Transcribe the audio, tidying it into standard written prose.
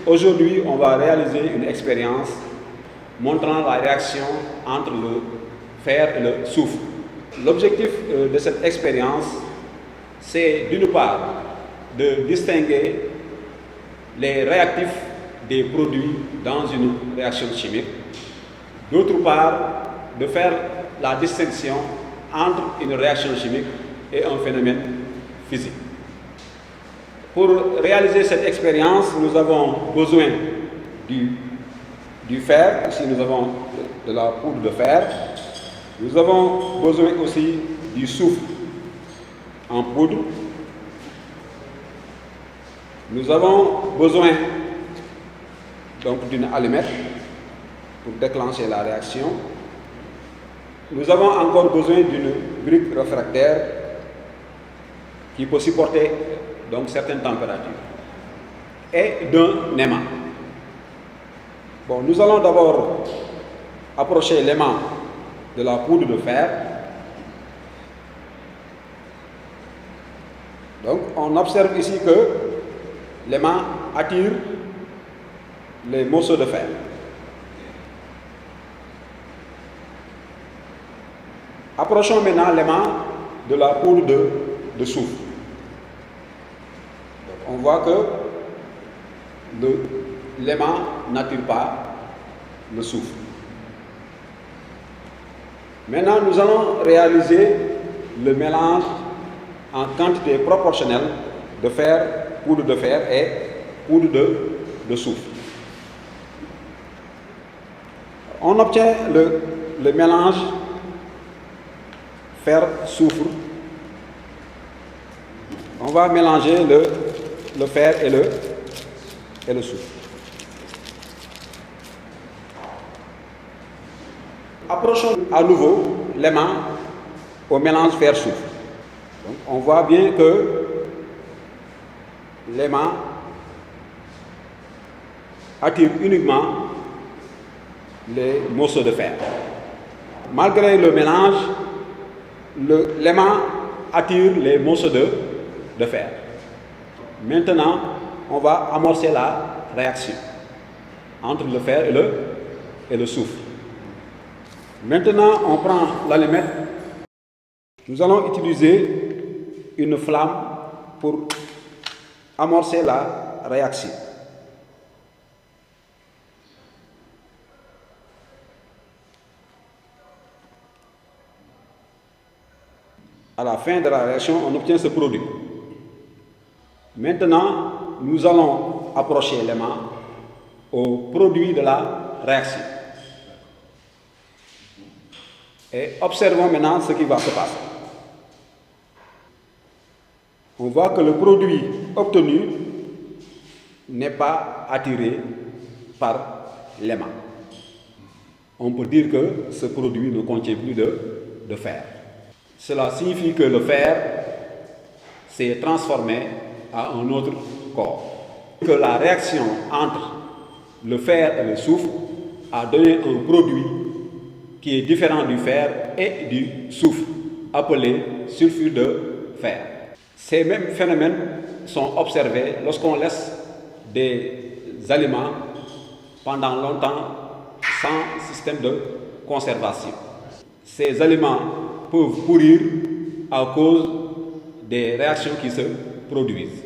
Aujourd'hui, on va réaliser une expérience montrant la réaction entre le fer et le soufre. L'objectif de cette expérience, c'est d'une part de distinguer les réactifs des produits dans une réaction chimique, d'autre part de faire la distinction entre une réaction chimique et un phénomène physique. Pour réaliser cette expérience, nous avons besoin du fer. Ici, nous avons de la poudre de fer. Nous avons besoin aussi du soufre en poudre. Nous avons besoin donc d'une allumette pour déclencher la réaction. Nous avons encore besoin d'une brique réfractaire qui peut supporter donc certaines températures et d'un aimant. Bon, nous allons d'abord approcher l'aimant de la poudre de fer. Donc on observe ici que l'aimant attire les morceaux de fer. Approchons maintenant l'aimant de la poudre de soufre. On voit que l'aimant n'attire pas le soufre. Maintenant, nous allons réaliser le mélange en quantité proportionnelle de fer, poudre de fer et poudre de soufre. On obtient le mélange fer-soufre. On va mélanger le fer et le soufre. Approchons à nouveau l'aimant au mélange fer-soufre. On voit bien que l'aimant attire uniquement les morceaux de fer. Malgré le mélange, l'aimant attire les morceaux de fer. Maintenant, on va amorcer la réaction entre le fer et le soufre. Maintenant, on prend l'allumette. Nous allons utiliser une flamme pour amorcer la réaction. À la fin de la réaction, on obtient ce produit. Maintenant, nous allons approcher l'aimant au produit de la réaction. Et observons maintenant ce qui va se passer. On voit que le produit obtenu n'est pas attiré par l'aimant. On peut dire que ce produit ne contient plus de fer. Cela signifie que le fer s'est transformé à un autre corps. Que la réaction entre le fer et le soufre a donné un produit qui est différent du fer et du soufre, appelé sulfure de fer. Ces mêmes phénomènes sont observés lorsqu'on laisse des aliments pendant longtemps sans système de conservation. Ces aliments peuvent pourrir à cause des réactions qui se produisent.